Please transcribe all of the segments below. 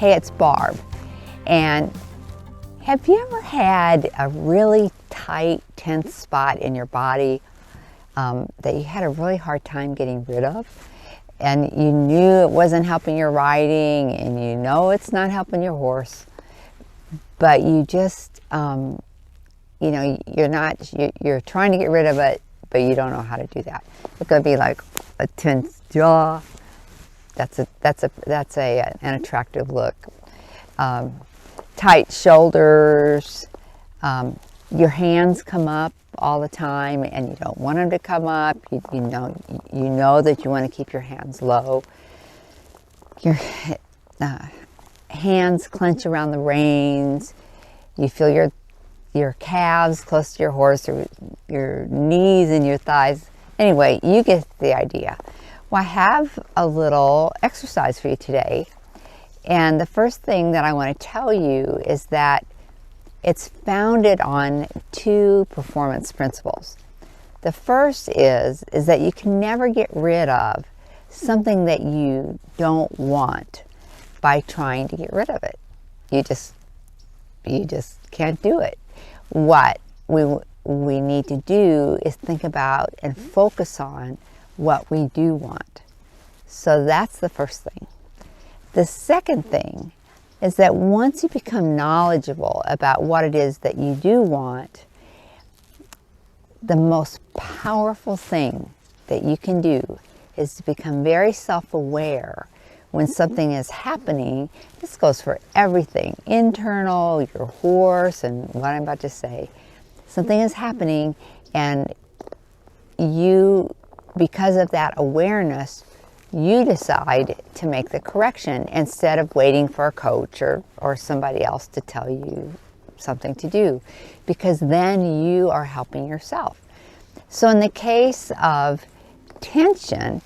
Hey, it's Barb. And have you ever had a really tight, tense spot in your body that you had a really hard time getting rid of? And you knew it wasn't helping your riding, and you know it's not helping your horse, but you just, you know, you're trying to get rid of it, but you don't know how to do that. It could be like a tense jaw. That's an attractive look. Tight shoulders. Your hands come up all the time, and you don't want them to come up. You know that you want to keep your hands low. Your hands clench around the reins. You feel your calves close to your horse, or your knees and your thighs. Anyway, you get the idea. Well, I have a little exercise for you today. And the first thing that I want to tell you is that it's founded on two performance principles. The first is that you can never get rid of something that you don't want by trying to get rid of it. You just can't do it. What we need to do is think about and focus on what we do want. So that's the first thing. The second thing is that once you become knowledgeable about what it is that you do want, the most powerful thing that you can do is to become very self-aware when something is happening. This goes for everything, internal, your horse, and what I'm about to say. Something is happening, and you, because of that awareness, you decide to make the correction instead of waiting for a coach or somebody else to tell you something to do, because then you are helping yourself. So in the case of tension,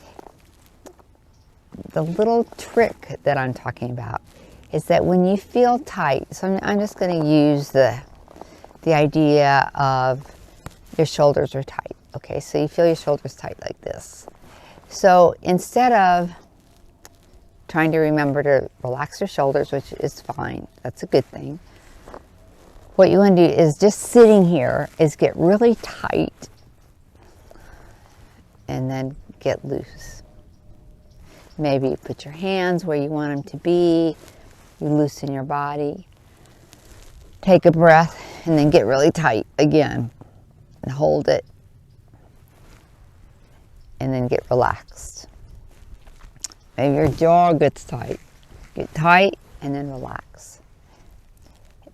the little trick that I'm talking about is that when you feel tight, so I'm just going to use the idea of your shoulders are tight. Okay, so you feel your shoulders tight like this. So instead of trying to remember to relax your shoulders, which is fine, that's a good thing, what you want to do is just sitting here is get really tight and then get loose. Maybe you put your hands where you want them to be, you loosen your body, take a breath, and then get really tight again and hold it. And then get relaxed. Maybe your jaw gets tight. Get tight and then relax.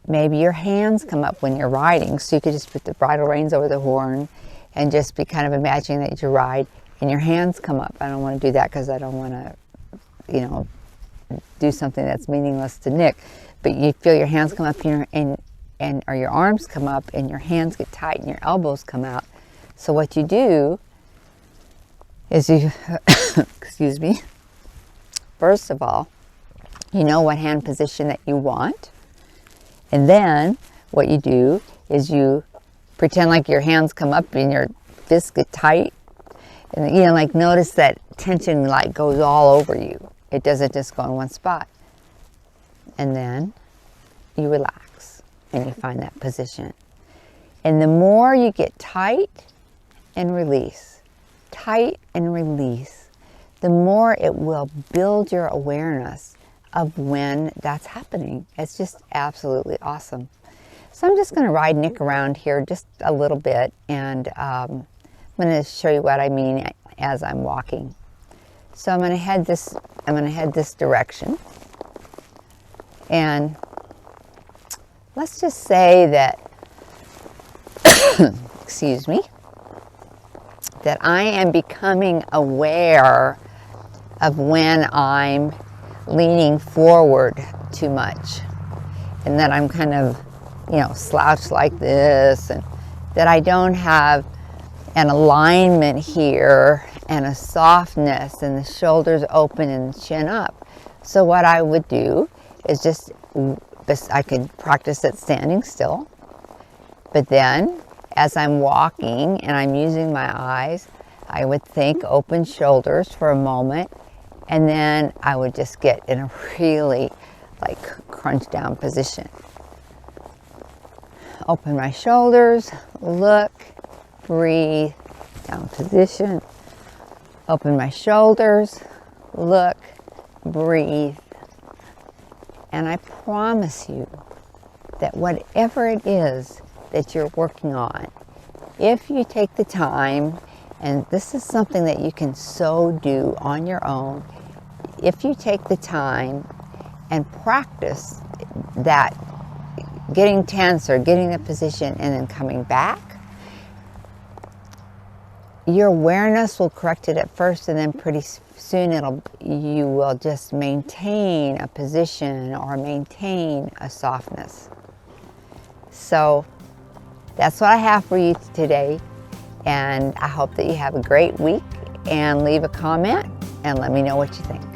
Maybe your hands come up when you're riding, so you could just put the bridle reins over the horn and just be kind of imagining that you ride and your hands come up. I don't want to do that because I don't want to, do something that's meaningless to Nick. But you feel your hands come up here or your arms come up and your hands get tight and your elbows come out. So what you do is you, excuse me, first of all, you know what hand position that you want. And then what you do is you pretend like your hands come up and your fists get tight. And like notice that tension like goes all over you. It doesn't just go in one spot. And then you relax and you find that position. And the more you get tight and release, tight and release, the more it will build your awareness of when that's happening. It's just absolutely awesome. So I'm just going to ride Nick around here just a little bit, and I'm going to show you what I mean as I'm walking. So I'm going to head this direction, and let's just say that excuse me, that I am becoming aware of when I'm leaning forward too much, and that I'm kind of, slouched like this, and that I don't have an alignment here and a softness and the shoulders open and the chin up. So what I would do is I could practice it standing still, but then as I'm walking and I'm using my eyes, I would think open shoulders for a moment, and then I would just get in a really like crunch down position. Open my shoulders, look, breathe, down position. Open my shoulders, look, breathe. And I promise you that whatever it is that you're working on, if you take the time, and this is something that you can so do on your own, if you take the time and practice that getting tense or getting the position and then coming back, your awareness will correct it at first, and then pretty soon you will just maintain a position or maintain a softness. So that's what I have for you today, and I hope that you have a great week, and leave a comment and let me know what you think.